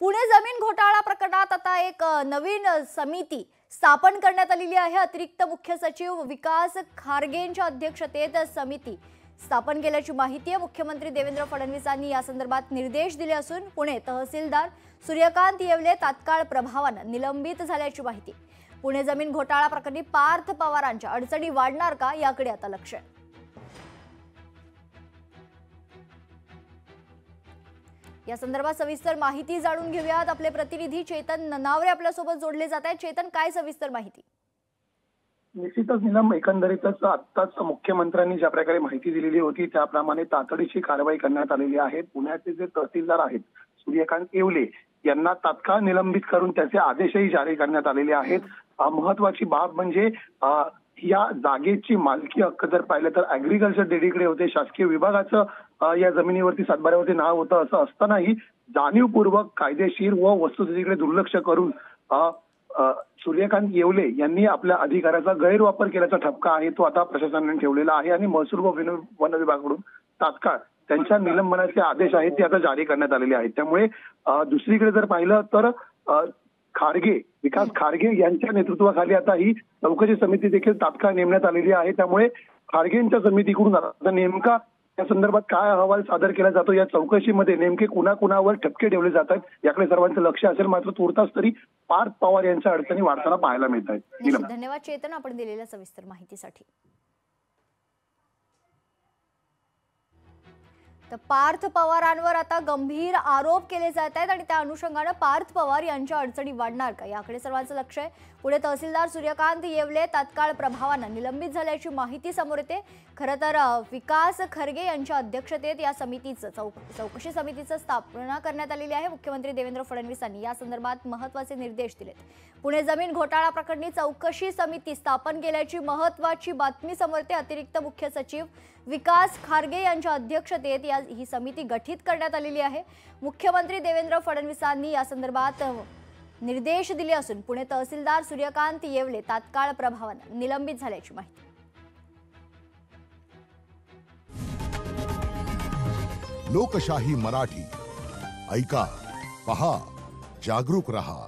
पुणे जमीन घोटाळा प्रकरणात आता एक नवीन समिती स्थापन करण्यात आलेली आहे। अतिरिक्त मुख्य सचिव विकास खारगेंच्या अध्यक्षतेत समिती स्थापन केल्याची माहिती आहे। मुख्यमंत्री देवेंद्र फडणवीसांनी या संदर्भात निर्देश दिले असून पुणे तहसीलदार सूर्यकांत येवले तात्काळ प्रभावाने निलंबित झाल्याची माहिती। पुणे जमीन घोटाळा प्रकरणी पार्थ पवारांच्या अडचणी वाढणार का याकडे आता लक्ष आहे। या संदर्भात सविस्तर माहिती जाणून घेऊयात। आपले प्रतिनिधी चेतन ननावरे आपल्या सोबत जोडले जात आहेत। चेतन, काय सविस्तर माहिती? निश्चितच नीलम, एकंदरीतच आत्ताच मुख्यमंत्र्यांनी ज्या प्रकारे माहिती दिलेली होती त्याप्रमाणे तातडीची कारवाई करण्यात आलेली आहे। पुण्याचे जे तहसीलदार आहेत सूर्यकांत येवले यांना तात्काळ निलंबित करून त्याचे आदेशही जारी करण्यात आलेले आहेत। महत्वाची बाब म्हणजे या जागेची मालकी हक्क जर पाहिलं तर ऍग्रीकल्चर डेडीकडे होते। शासकीय विभागाचं या जमिनीवरती सातबाऱ्यावरती नाव होतं। असं असतानाही जाणीवपूर्वक कायदेशीर व वस्तुस्थितीकडे दुर्लक्ष करून सूर्यकांत येवले यांनी आपल्या अधिकाराचा गैरवापर केल्याचा ठपका आहे तो आता प्रशासनाने ठेवलेला आहे आणि महसूल व वन विभागाकडून तात्काळ त्यांच्या निलंबनाचे आदेश आहेत ते आता जारी करण्यात आलेले आहेत। त्यामुळे दुसरीकडे जर पाहिलं तर विकास खारगे यांच्या नेतृत्वाखाली आता ही चौकशी समिती देखील तात्काळ नेमण्यात आलेली आहे। त्यामुळे खारगेंच्या समितीकडून आता नेमका या संदर्भात काय अहवाल सादर केला जातो, या चौकशीमध्ये नेमके कुणाकुणावर ठपके ठेवले जातात याकडे सर्वांचं लक्ष असेल। मात्र तुर्तास तरी पार्थ पवार यांच्या अडचणी वाढताना पाहायला मिळत आहेत। धन्यवाद चेतन, आपण दिलेल्या सविस्तर माहितीसाठी। तर पार्थ पवारांवर आता गंभीर आरोप केले जात आहेत आणि त्या अनुषंगाने पार्थ पवार यांच्या अडचणी वाढणार का याकडे सर्वांचं लक्ष आहे। पुणे तहसीलदार सूर्यकांत येवले तात्काळ प्रभावाने निलंबित झाल्याची माहिती समोर येते। खरं तर विकास खारगे यांच्या अध्यक्षतेत या समितीचं चौकशी समितीचं स्थापना करण्यात आलेली आहे। मुख्यमंत्री देवेंद्र फडणवीसांनी या संदर्भात महत्त्वाचे निर्देश दिलेत। पुणे जमीन घोटाळा प्रकरणी चौकशी समिती स्थापन केल्याची महत्त्वाची बातमी समोर येते। अतिरिक्त मुख्य सचिव विकास खारगे यांच्या अध्यक्षतेत ही समिती गठीत करण्यात आलेली आहे। मुख्यमंत्री देवेंद्र फडणवीसांनी या संदर्भात निर्देश दिले असून पुणे तहसीलदार सूर्यकांत येवले तात्काळ प्रभावाने निलंबित झाल्याची माहिती। लोकशाही मराठी ऐका, पहा, जागरूक रहा।